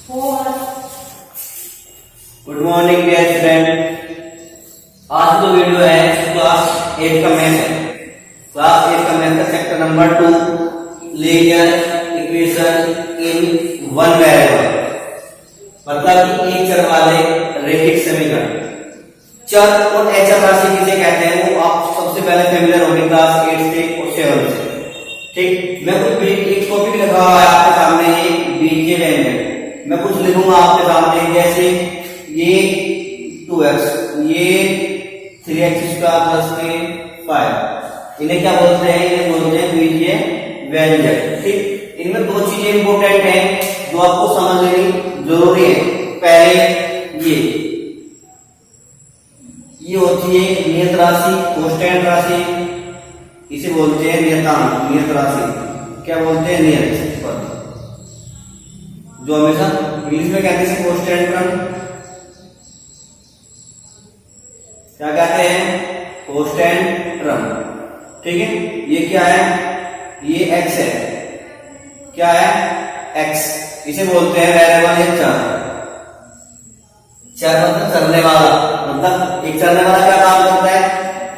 Good morning dear student. आज जो video है क्लास 8 का मैथ है। क्लास 8 का मैथ का chapter number 2 linear equation in one variable, मतलब कि एक चर वाले रैखिक समीकरण। चर और अचर राशि किसे कहते हैं वो आप सबसे पहले फेमिलियर होंगे क्लास 8 से और 7 से। ठीक, मैं कुछ एक टॉपिक लिखा हुआ है आपके सामने, एक बीजीय व्यंजन। मैं कुछ लिखूंगा आपके सामने, जैसे ये 2x, ये 3x स्क्वायर प्लस में 5, इन्हें क्या बोलते हैं? इन्हें बोलते हैं बीजीय व्यंजन। ठीक, इनमें दो चीजें इंपॉर्टेंट हैं जो आपको समझ लेनी जरूरी है। पहले ये होती है नियत राशि, कांस्टेंट राशि, इसे बोलते हैं नियतांक, नियत राशि। क्या बोलते हैं? नियत पद, जो हमेशा इंग्लिश में कहते हैं कांस्टेंट टर्म। क्या कहते हैं? Constant term. ठीक है, ये क्या है? ये x है। क्या है? x। इसे बोलते हैं वेरिएबल या चर। चर मतलब चलने वाला, मतलब एक चलने वाला क्या काम करता है?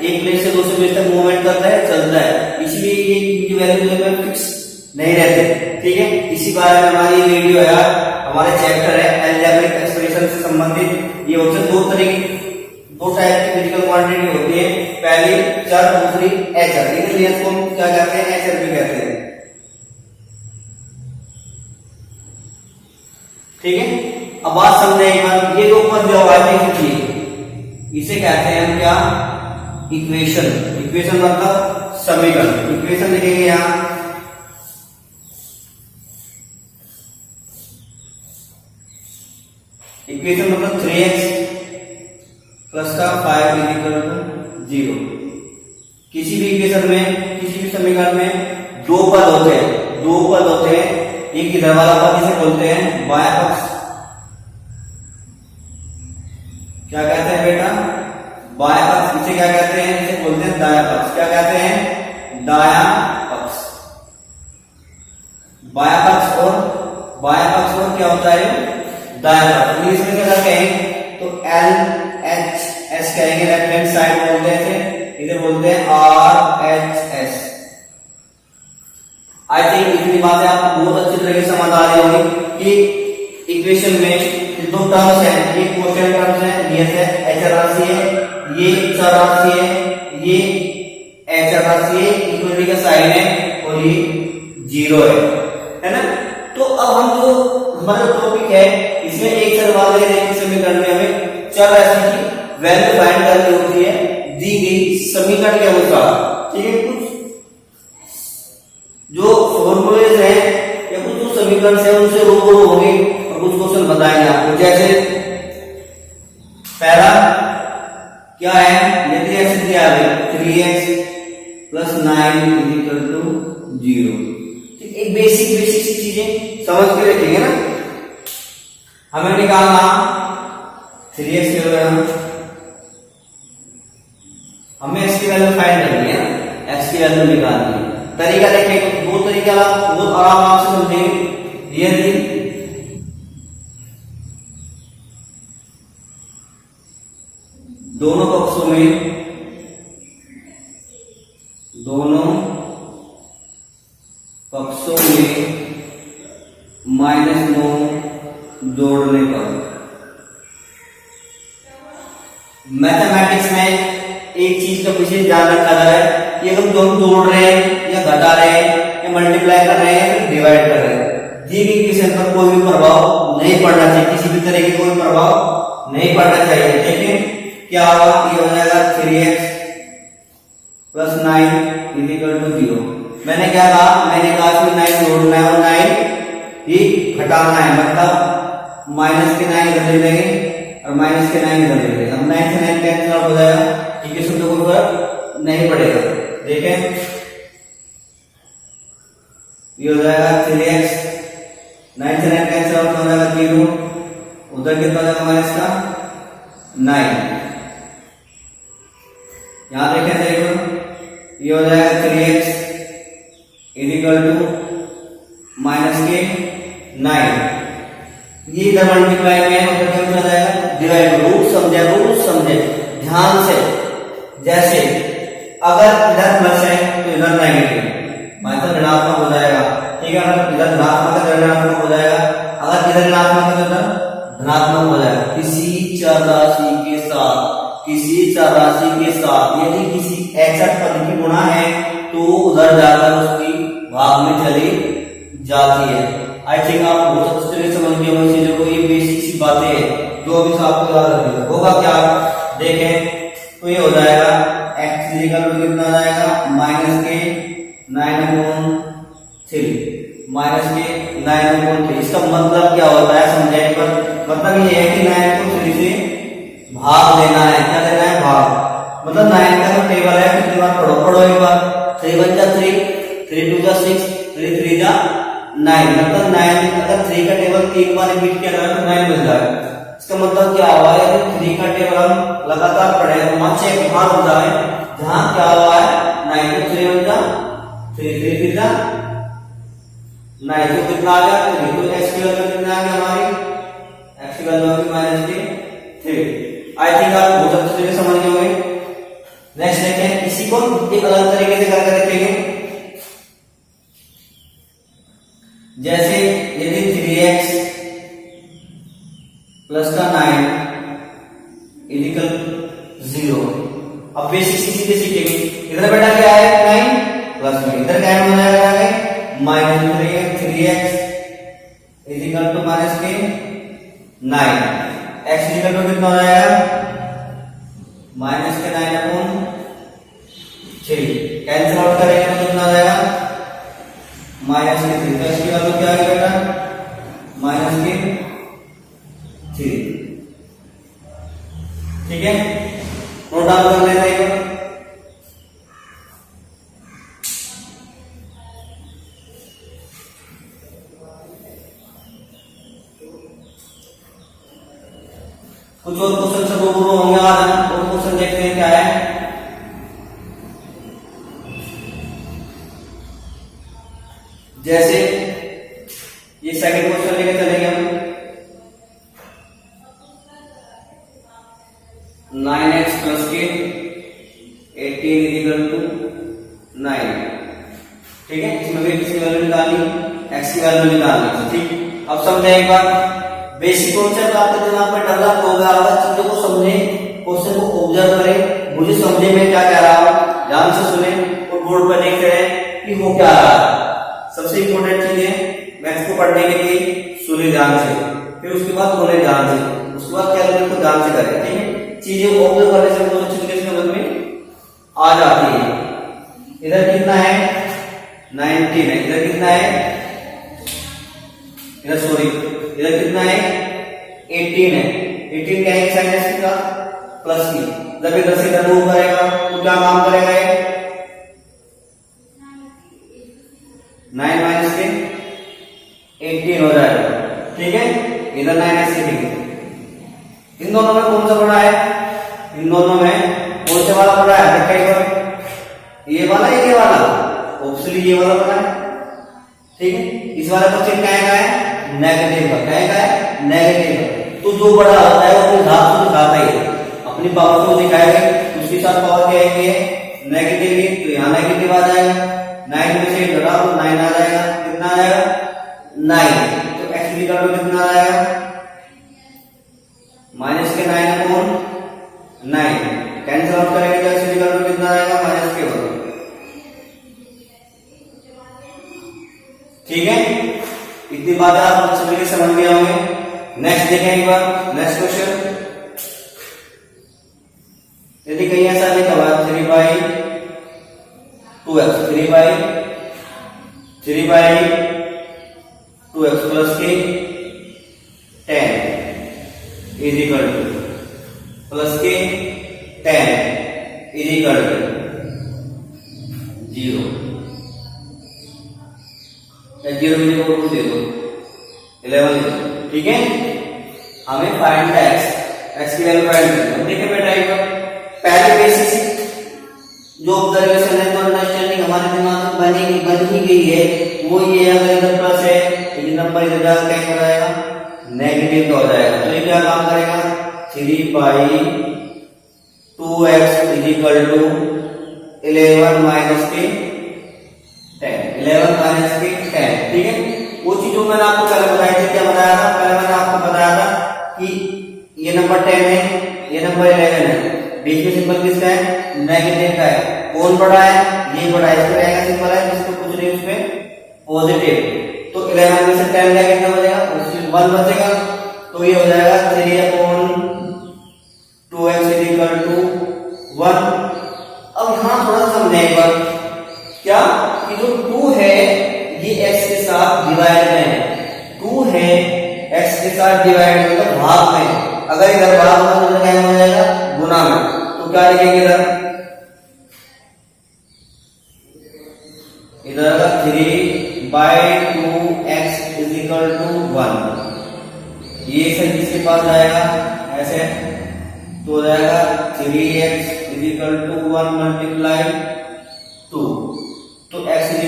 एक प्लेस से दूसरे प्लेस तक मूवमेंट करता है, चलता है, इसलिए ये इनकी वैल्यू फिक्स नहीं रहते। ठीक है, इसी बारे में हमारी वीडियो है, हमारे चैप्टर है अलजेब्रिक एक्सप्रेशन से संबंधित। ये होते हैं दो टाइप की फिजिकल क्वांटिटी होती है, पहली चर, दूसरी अचर। इन्हें को क्या कहते हैं? अचर भी कहते हैं। ठीक है, अब बात समझे एक बार। ये जो ऊपर जो है इसे कहते हैं हम क्या? इक्वेशन। इक्वेशन मतलब समीकरण। इक्वेशन लिखेंगे यहां, इक्वेशन मतलब 3x प्लस का 5 इक्वल टू 0। किसी भी इक्वेशन में, किसी भी समीकरण में दो पद होते हैं, दो पद होते हैं। एक इधर वाला पद इसे बोलते हैं बायां पक्ष। क्या कहते हैं बेटा? बायां पक्ष। इसे क्या कहते हैं? इसे बोलते हैं दायां पक्ष। क्या कहते हैं? दायां पक्ष। बायां पक्ष और क्या होता है? दायां पक्ष। इंग्लिश में क्या कहेंगे तो LHS कहेंगे, लेफ्ट हैंड साइड बोलते हैं, इसे बोलते हैं RHS। आई थिंक इतनी बातें आपको बहुत अच्छी तरह से समझ आ रही होगी कि इक्वेशन में दो टर्म्स हैं, ये कांस्टेंट टर्म्स है, नियत है, अचर राशि है, ये चर राशि है, ये अचर राशि है, इक्वलिटी का साइन है और ये 0 है ना। तो अब हम जो हमारा टॉपिक है इसमें एक चर वाले रैखिक समीकरण में हमें चर राशि की वैल्यू फाइंड करनी होती है दी गई समीकरण के अनुसार। ठीक है, कुछ जो फॉर्मूलेज है या कुछ जो समीकरण है उनसे रूबरू होंगे और कुछ क्वेश्चन बताएंगे आपको। जैसे पहला क्या है? यदि x दिया है 3x प्लस 9 इक्वल टू 0। एक बेसिक सी चीजें समझ के रखेंगे ना। हमें निकालना 3x की वैल्यू, हमें x की वैल्यू फाइंड करनी है, x की वैल्यू निकालनी है। तरीका देखिए, दो तरीका बहुत आराम से समझेंगे। यदि दोनों पक्षों में -9 जोड़ने पर, मैथमेटिक्स में एक चीज का विशेष ध्यान रखा जाए कि अगर दोनों जोड़ रहे हैं या घटा रहे हैं या मल्टीप्लाई कर रहे हैं या डिवाइड कर रहे हैं, दी गई इक्वेशन पर कोई भी प्रभाव नहीं पड़ना चाहिए, किसी भी तरह की कोई प्रभाव नहीं पड़ना चाहिए। देखिए क्या होगा? ये हो जाएगा 3x प्लस 9 इक्वल टू 0। मैंने क्या कहा? मैंने कहा इसमें 9 जोड़ना है और 9 ही घटाना है, मतलब माइनस के 9 इधर ले लेंगे और माइनस के 9 इधर ले लेंगे। अब 9 से 9 कैंसिल आउट हो जाएगा, इक्वेशन तो कोई फर्क नहीं पड़ेगा। देखें, ये हो जाएगा 3x, 9 से 9 कैंसिल आउट हो जाएगा 0, उधर कितना जाएगा माइनस का 9। यहां देखें, देखो ये हो जाएगा 3x इक्वल टू माइनस के 9। ये इधर मल्टीप्लाई में मतलब क्या हो जाएगा डिवाइड, रूट समझे ध्यान से। जैसे अगर इधर प्लस है तो इधर नेगेटिव मतलब ऋणात्मक हो जाएगा, ठीक है। अगर इधर धनात्मक है तो ऋणात्मक हो जाएगा, अगर इधर ऋणात्मक है तो इधर धनात्मक हो जाएगा। किसी चर राशि के साथ यदि किसी एक्स पद की गुणा है तो उधर जाकर उसकी भाग में चली जाती है। आई थिंक आप बहुत अच्छे से समझ गए होंगे चीजों को, ये बेसिक सी बातें हैं जो अभी आपको याद रखनी होगा। क्या देखें तो ये हो जाएगा x कितना आ जाएगा माइनस के 9/3 इसका मतलब क्या होता है समझे एक बार। मतलब ये है कि 9 को 3 से भाग देना है। क्या देना है? भाग। मतलब 9 का जो टेबल है कितनी बार पढ़ो एक बार। 3 1 जा 3, 3 2 जा 6, 3 3 जा 9। मतलब 9 अगर 3 का टेबल 3 बार रिपीट किया जाए तो 9 मिल जाएगा। इसका मतलब क्या हुआ है कि 3 का टेबल हम लगातार पढ़े तो वहां चेक बाहर हो जाए जहां क्या हुआ है 9 को 3 1 जा 3 3 3 जा 9 तो कितना आ गया 3 तो x की वैल्यू कितना आ गया हमारी x की वैल्यू होगी -3। आई थिंक आप बहुत अच्छे से समझ गए होंगे। नेक्स्ट देखें, इसी को एक अलग तरीके से करके देखेंगे। जैसे यदि 3x प्लस का 9 इक्वल 0। अब बेसिक सीधे सीखेंगे। इधर बेटा क्या है 9 प्लस में, इधर क्या हो जाएगा -3x इक्वल टू माइनस के 9। x इक्वल टू कितना हो जाएगा माइनस के 9/3। कैंसिल आउट करेंगे तो कितना आ जाएगा -3। तो इसकी वैल्यू क्या है बेटा -3। ठीक है, नोट डाउन कर लेना एक बार। कुछ और क्वेश्चन से रूबरू होंगे आज हम। और क्वेश्चन देखते हैं क्या है। जैसे ये सेकंड क्वेश्चन लेके चलेंगे हम। 9x प्लस के 18 इक्वल टू 9। ठीक है, इसमें भी किसकी वैल्यू निकालनी x की वैल्यू निकालनी। ठीक, अब समझे एक बार। बेसिक कॉन्सेप्ट आपके दिमाग में डेवलप हो गया होगा। चीजों को समझे, क्वेश्चन को ऑब्जर्व करें, मुझे समझे मैं क्या कह रहा हूं, ध्यान से सुने और बोर्ड पर देखते रहे कि हो क्या रहा है। सबसे इंपॉर्टेंट चीज है मैथ्स को पढ़ने के लिए सुने ध्यान से, फिर उसके बाद बोले ध्यान से, उसके बाद कैलकुलेट को ध्यान से करें। ठीक है, चीजें ऑब्जर्व करने से बहुत अच्छी तरीके से समझ में आ जाती है। इधर कितना है 19 है, इधर कितना है इधर सॉरी इधर कितना है 18 है। 18 क्या है साइन एक्स का प्लस की। जब इधर से इधर मूव करेगा तो क्या काम करेगा ये 9 माइनस के 18 हो जाएगा। ठीक है, इधर 9x लिखेंगे। इन दोनों में कौन सा बड़ा है? इन दोनों में कौन सा वाला बड़ा है? देखिए ये वाला ये वाला, ऑब्वियसली ये वाला बड़ा है। ठीक है, इस वाले का चिन्ह क्या है नेगेटिव का। क्या है नेगेटिव। तो जो बड़ा होता है वो अपनी धात को दिखाता है, अपनी पावर को दिखाएगा। उसके साथ पावर क्या है नेगेटिव, तो यहाँ नेगेटिव आ जाएगा। 9 में से घटा तो 9 आ जाएगा। कितना आ जाएगा 9। तो x इक्वल टू कितना आ जाएगा माइनस के 9/9। कैंसिल आउट करेंगे तो x इक्वल टू कितना आएगा माइनस के 1। ठीक है, इतनी बात आप अच्छे तरीके से समझ गए होंगे। नेक्स्ट देखें एक बार। नेक्स्ट क्वेश्चन, यदि कहीं ऐसा लिखा हुआ 3/2x 3/2x प्लस के 10 इज इक्वल टू प्लस के 10 इज इक्वल टू 0 दे दो 11। ठीक है, हमें फाइंड x की वैल्यू फाइंड करनी है। देखिए बेटा एक बार पहले बेसिक जो ऑब्जर्वेशन है तो अंडरस्टैंडिंग हमारे दिमाग में बन ही गई है। वो ये अगर इधर प्लस है तो ये नंबर इधर जाकर क्या हो जाएगा नेगेटिव का हो जाएगा। तो ये क्या काम करेगा, 3/2x is equal to 11 minus के 10, ठीक है। वो चीज जो मैंने आपको पहले बताई थी, क्या बताया था, पहले मैंने आपको बताया था कि ये नंबर 10 है, ये नंबर 11 है, बीच में सिंबल किसका है, नेगेटिव का है। कौन बड़ा है, ये बड़ा है, इस पर रहेगा सिंबल है, जिसको कुछ नहीं उस पे पॉजिटिव। तो 11 में से 10 गया, कितना बचेगा, उसमें 1 बचेगा। तो ये हो जाएगा 3/2x इज इक्वल टू 1। अब यहां थोड़ा सा समझने एक बार, क्या कि जो 2 है ये x के साथ डिवाइड में है, 2 है x के साथ डिवाइड में, मतलब भाग में। अगर इधर भाग में तो क्या हो जाएगा, गुना में। तो क्या लिखेंगे इधर 3/2x इज इक्वल टू 1। ये सही किसके पास जाएगा, ऐसे तो हो जाएगा 3x is equal to 1 multiply 2। तो x इज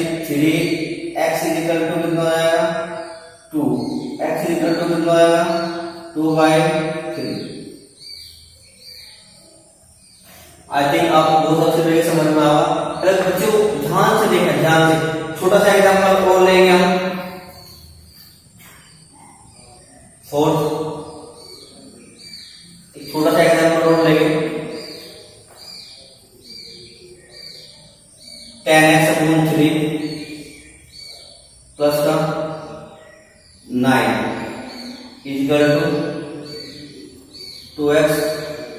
इक्वल टू कितना हो जाएगा, 2। x इज इक्वल टू कितना हो जाएगा, 2/3। आई थिंक आपको बहुत अच्छे तरीके समझ में आवा। अगर बच्चों ध्यान से देखें, ध्यान से, छोटा सा एग्जांपल और लेंगे हम, एक छोटा सा एग्जांपल और लेंगे, 10x/3 प्लस का 9 equal to 2x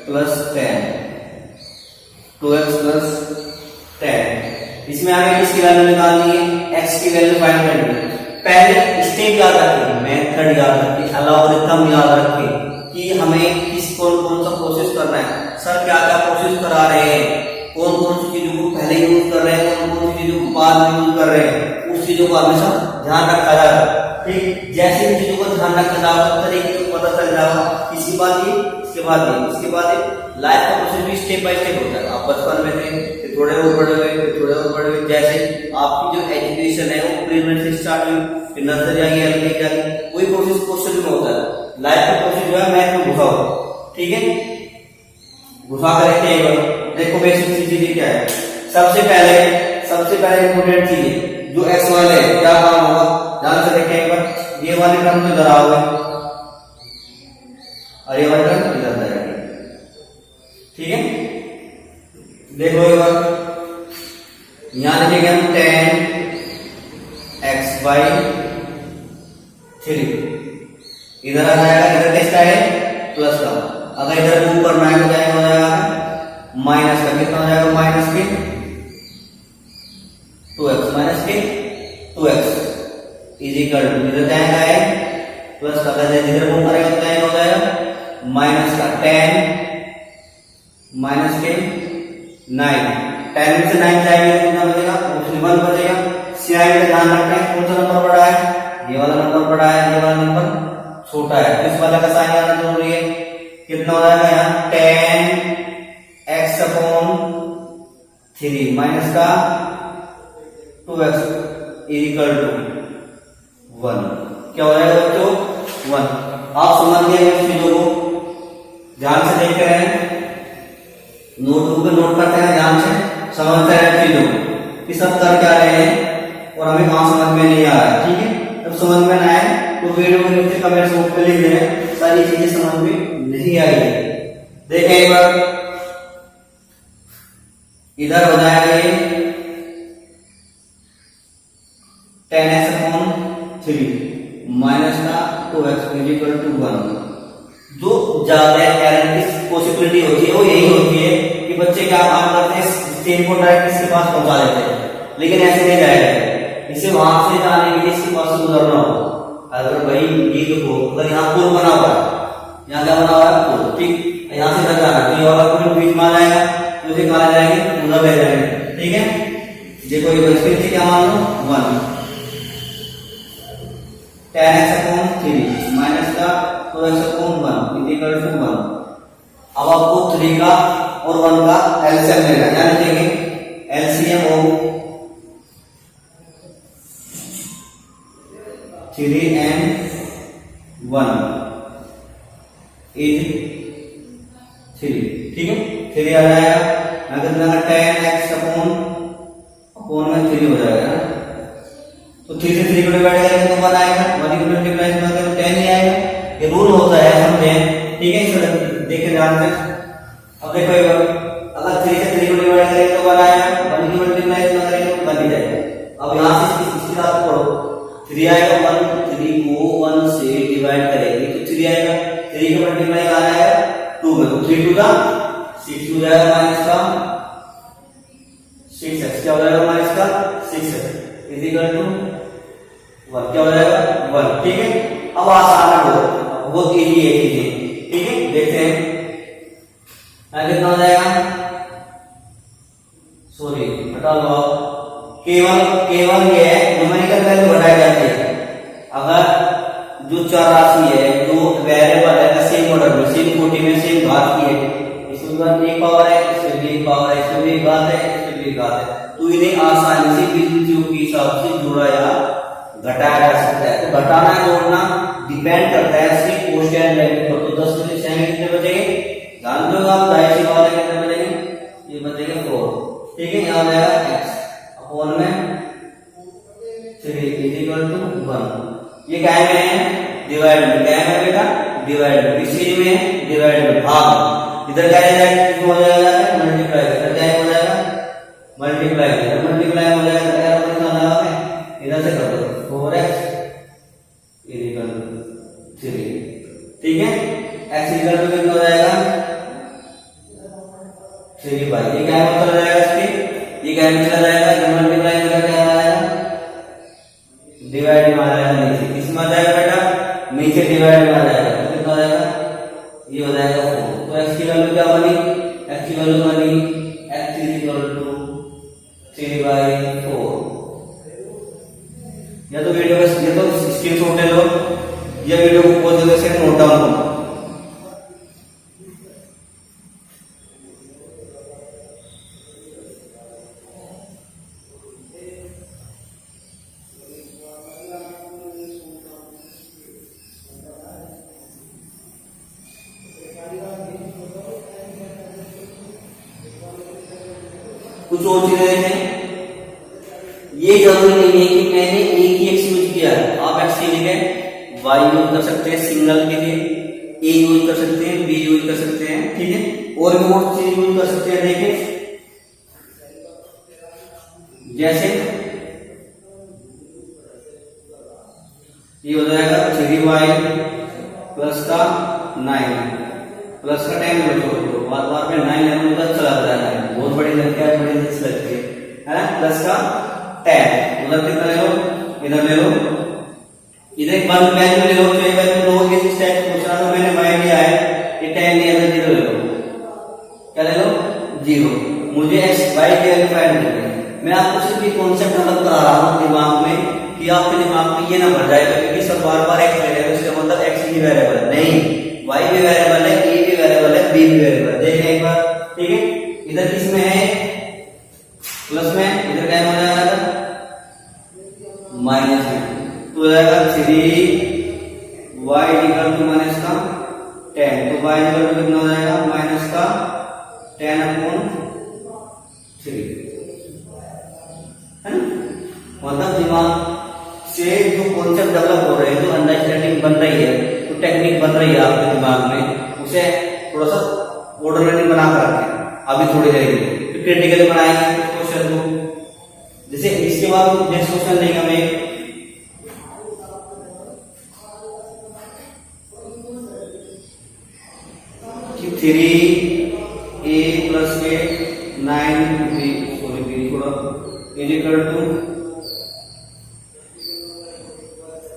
plus 10, 2x plus 10। इसमें आगे किसकी वैल्यू निकालनी है, x की वैल्यू फाइंड करनी है। पहले स्टेप याद रखें, मेथड याद रखें, एल्गोरिथम याद रखें कि हमें किस कौन सा प्रोसेस करना है, सर क्या क्या प्रोसेस करा रहे हैं, कौन कौन सी चीजों को पहले यूज कर रहे हैं, कौन कौन सी चीजों को बाद में यूज कर रहे हैं, उस चीजों को हमेशा ध्यान रखा जाएगा। ठीक, जैसे इन चीजों को ध्यान रखा जाएगा तरीके को पता चल जाएगा, इसके बाद ये, इसके बाद ये, इसके बाद ये। लाइफ का प्रोसेस भी स्टेप बाय स्टेप होता है। आप बचपन में थे, फिर थोड़े और बड़े हुए, थोड़े और बड़े हुए, जैसे आपकी जो एजुकेशन है वो प्री से स्टार्ट हुई, फिर नर्सरी आई, एलकेजी आई, वही प्रोसेस क्वेश्चन में होता है। लाइफ का प्रोसेस जो है मैथ में घुसा हो, ठीक है, घुसा कर रखते हैं। देखो बेसिक चीजें क्या है, सबसे पहले इंपोर्टेंट चीज जो एक्स वाले क्या काम होगा, ध्यान से देखें एक बार, ये वाले टर्म तो इधर आओगे और ये वाले टर्म इधर जाएंगे, ठीक है। देखो एक बार यहां लिखेंगे हम 10x/3, इधर आ जाएगा, इधर किसका है, प्लस का। अगर इधर मूव करना है तो क्या हो जाएगा, माइनस का, कितना हो जाएगा, माइनस के 2x इज इक्वल टू, इधर क्या है, प्लस का, इधर मूव करेगा तो क्या हो जाएगा, माइनस का 10 माइनस के 9, 10 में से 9 जाएगा कितना बचेगा, उसमें 1 बचेगा। सीआई में ध्यान रखें कौन सा नंबर बड़ा है, ये वाला नंबर बड़ा है, ये वाला नंबर छोटा है, इस वाला का साइन आना जरूरी है। कितना हो जाएगा यहाँ 10x/3 माइनस का 2x इक्वल टू 1। क्या हो जाएगा बच्चों, 1। आप समझ गए इस चीजों को, ध्यान से देख रहे हैं, नोटबुक पे नोट करते हैं, ध्यान से समझते हैं चीजों को कि सब कर क्या रहे हैं और हमें कहां समझ में नहीं आ रहा है, ठीक है। जब समझ में ना आए तो वीडियो के नीचे कमेंट बॉक्स पे लिख दें सारी चीजें समझ में नहीं आई है। देखें एक बार, इधर हो जाएगा ये 10x/3 माइनस का 2x इक्वल टू 1। जो ज्यादा एरर की पॉसिबिलिटी होती है वो यही होती है कि बच्चे क्या काम करते हैं, स्टेन को डायरेक्ट इसके पास पहुंचा देते हैं, लेकिन ऐसे नहीं जाएगा, इसे वहां से जाने के लिए इसके पास से गुजरना होगा। अगर भाई ये देखो, अगर यहाँ पुल बना हुआ है, यहाँ क्या बना हुआ है, पुल, ठीक, यहाँ से जाना है, तो अगर पुल बीच में आ जाएगा तो इसे कहा जाएंगे, पूरा बह जाएंगे, ठीक है। देखो ये बच्चे से क्या मान लो 1, 10x/3 माइनस का 2x/1 इक्वल टू 1। अब आपको 3 का और 1 का एलसीएम लेना है, यानी लिखेंगे एलसीएम ऑफ 3 and 1 इज 3, ठीक है। 3 आ जाएगा, अगर 10x अपॉन में 3 हो जाएगा ना, तो 3 से 3 को डिवाइड करेंगे तो 1 आएगा, 1 की मल्टीप्लाई में करें तो 10 ही आएगा। ये रूल होता है, समझें, ठीक है। इसे देखें ध्यान से। अब देखो एक बार, अगर 3 से 3 को डिवाइड करेंगे तो 1 आएगा, 1 की मल्टीप्लाई में करेंगे तो 1 ही जाएगा। अब यहाँ से इसकी बात पढ़ो, 3 आएगा, 3 को 1 से डिवाइड करेंगे तो 3 आएगा, 3 का मल्टीप्लाई आ जाएगा 2 में, तो 3 टू 6 हो जाएगा, माइनस का 6x, क्या हो जाएगा माइनस का 6x इज इक्वल टू 1, क्या हो जाएगा 1, ठीक है। अब आसान है, बहुत इजी है चीजें, ठीक है। देखते हैं कितना हो जाएगा, सॉरी हटा लो, केवल ये न्यूमेरिकल वैल्यू बढ़ाई जाती है। अगर जो चर राशि है, जो वेरिएबल है, सेम ऑर्डर में, सेम कोटि में, सेम घात की है, इसमें एक पावर है, इसमें भी एक पावर है, इसमें भी एक घात है, इसमें भी एक घात है, तो इन्हें आसानी से बिंदुओं के हिसाब से जोड़ा या घटाया जा सकता है। तो घटाना जोड़ना डिपेंड करता है इसकी कोष्ठक वैल्यू पर। तो 10 में से 6 कितने बचेंगे, जानते हो आप, 2.5 वाले कितने बचेंगे, ये बचेंगे 4, ठीक है। यहाँ जाएगा x अपॉन में 3 इज इक्वल टू 1। ये क्या है, डिवाइड में, क्या है बेटा, डिवाइड में, इसी में डिवाइड में भाग, इधर क्या जाएगा, हो जाएगा मल्टीप्लाई, इधर क्या हो जाएगा मल्टीप्लाई, इधर मल्टीप्लाई हो जाएगा, इधर से कर दो 4x इज इक्वल टू 3, ठीक है। x इक्वल टू कितना हो जाएगा 3 बाई, ये क्या है चला जाएगा इसकी, ये क्या है चला जाएगा, जब मल्टीप्लाई करेगा क्या आ जाएगा, डिवाइड में आ जाएगा, नीचे किसमें आ जाएगा बेटा, नीचे डिवाइड में आ जाएगा, तो कितना हो जाएगा, ये हो जाएगा 4। तो x की वैल्यू क्या बनी, x की वैल्यू बनी x इज इक्वल टू 3/4। या तो वीडियो का ये तो स्क्रीनशॉट ले लो, या वीडियो को पॉज करके से नोट डाउन करो। कुछ और चीजें देखें, ये जरूरी नहीं है कि मैंने एक ही एक्स यूज किया है, आप एक्स की जगह वाई यूज कर सकते हैं, सिंगल के लिए ए यूज कर सकते हैं, बी यूज कर सकते हैं, ठीक है। और भी बहुत चीज यूज कर सकते हैं, देखें जैसे ये हो जाएगा 3y प्लस का 9 प्लस का 10 बचो, बार बार में 9 लेना मतलब चला जाता है, बहुत बड़ी संख्या है, बड़ी लगती है ना, प्लस का 10 मतलब कितना ले लो, इधर ले लो, इधर एक बार वैल्यू ले लो, तो एक वैल्यू लो, इस टाइप से पूछ रहा था मैंने, y लिया है, ये 10 लिया था, 0 ले लो, क्या ले लो 0। मुझे x y की वैल्यू फाइंड करनी है। मैं आपको सिर्फ ये कॉन्सेप्ट डेवलप करा रहा हूं दिमाग में, कि आपके दिमाग में ये ना भर जाएगा क्योंकि सब बार बार x ले रहे हैं, इसका मतलब x ही वेरिएबल है, नहीं, y भी वेरिएबल है, a भी वेरिएबल है, b भी वेरिएबल है। देखें एक बार, ठीक है। इधर किसमें है प्लस में, इधर क्या हो जाएगा माइनस में, तो हो जाएगा 3y इक्वल टू माइनस का 10, तो y इक्वल टू कितना हो जाएगा माइनस का 10/3, है ना। मतलब दिमाग से जो कॉन्सेप्ट डेवलप हो रहे हैं, जो अंडरस्टैंडिंग बन रही है, तो टेक्निक बन रही है आपके दिमाग में, उसे थोड़ा सा ऑर्डरली बना कर रखें। अभी थोड़ी देर फिर क्रिटिकली बनाएंगे क्वेश्चन को, जैसे इसके बाद नेक्स्ट क्वेश्चन लेंगे हमें, कि 3a प्लस के 9b सॉरी b थोड़ा इज इक्वल टू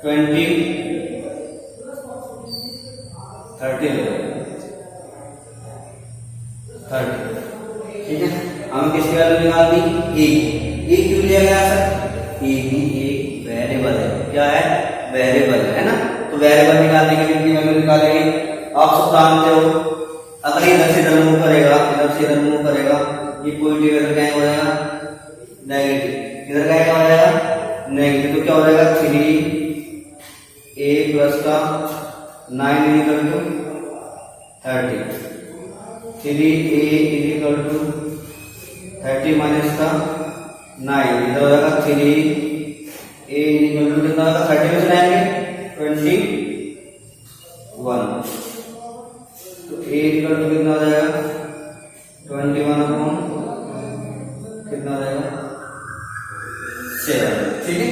20 30, ठीक है। हमें किसकी वैल्यू निकालनी, ए क्यों लिया गया सर, ए भी एक वेरिएबल है, क्या है वेरिएबल है ना, तो वेरिएबल निकालने के लिए कितनी वैल्यू निकालेंगे, आप सब जानते हो। अगर इधर से इधर मूव करेगा, इधर से इधर मूव करेगा, ये पॉजिटिव इधर क्या हो जाएगा नेगेटिव, इधर क्या हो जाएगा नेगेटिव, तो क्या हो जाएगा 3a प्लस का 9 is equal to 30, 3a is equal to 30 minus का 9, इधर हो जाएगा 3a इज इक्वल टू कितना होगा, 30 में से लाएंगे 21, तो a इज इक्वल टू कितना हो जाएगा 21 अपॉन कितना हो जाएगा 7, ठीक है,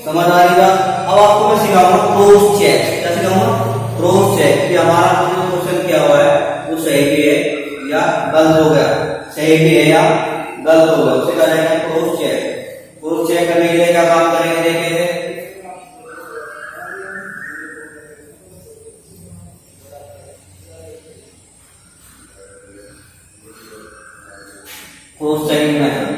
समझ आ रही बात। अब आपको मैं सिखाऊंगा क्रॉस चेक। क्या सिखाऊंगा? क्रॉस चेक कि हमारा जो क्वेश्चन क्या हुआ है वो सही भी है या गलत हो गया, सही भी है या गलत हो गया, उसे क्या जाएगा क्रॉस चेक। क्रॉस चेक करने के लिए क्या काम करेंगे देखेंगे, cross checking method.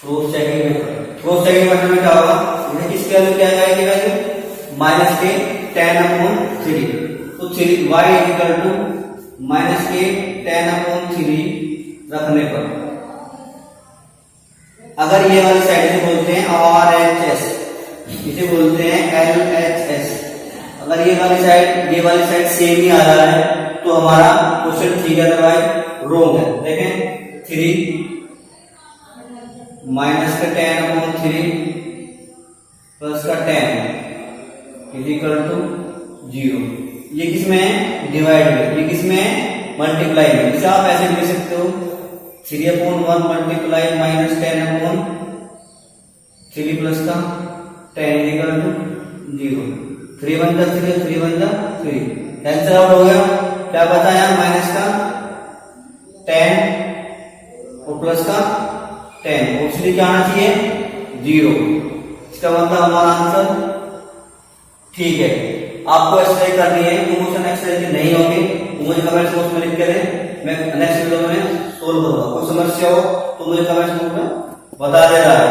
Cross checking method में क्या होगा, इसकी वैल्यू क्या आएगी, वैल्यू माइनस के 10 अपॉन 3, तो 3 y is equal to minus के 10 अपॉन 3 रखने पर, अगर ये वाली साइड से बोलते हैं RHS, इसे बोलते हैं LHS, अगर ये वाली साइड सेम ही आ रहा है तो हमारा क्वेश्चन ठीक है, अदरवाइज रॉन्ग है। देखें 3 माइनस का 10 अपॉन 3 प्लस का 10 इज इक्वल टू 0, ये किसमें डिवाइड है, ये किसमें मल्टीप्लाई है, इसे आप ऐसे लिख सकते हो 3 upon 1 multiply minus 10 upon 3 plus का 10 इज इक्वल टू 0, 3 1 जा 3, 3 1 जा 3, कैंसिल आउट हो गया, क्या बचा यहाँ माइनस का 10 और प्लस का 10, इसलिए क्या आना चाहिए 0, इसका मतलब हमारा आंसर ठीक है। आपको एक्सरसाइज करनी है, इमोशन एक्सरसाइज नहीं होगी तो मुझे कमेंट बॉक्स में लिख के दें, मैं नेक्स्ट वीडियो में सोल्व करूंगा। कोई समस्या हो तो मुझे कमेंट बॉक्स में बता देना है।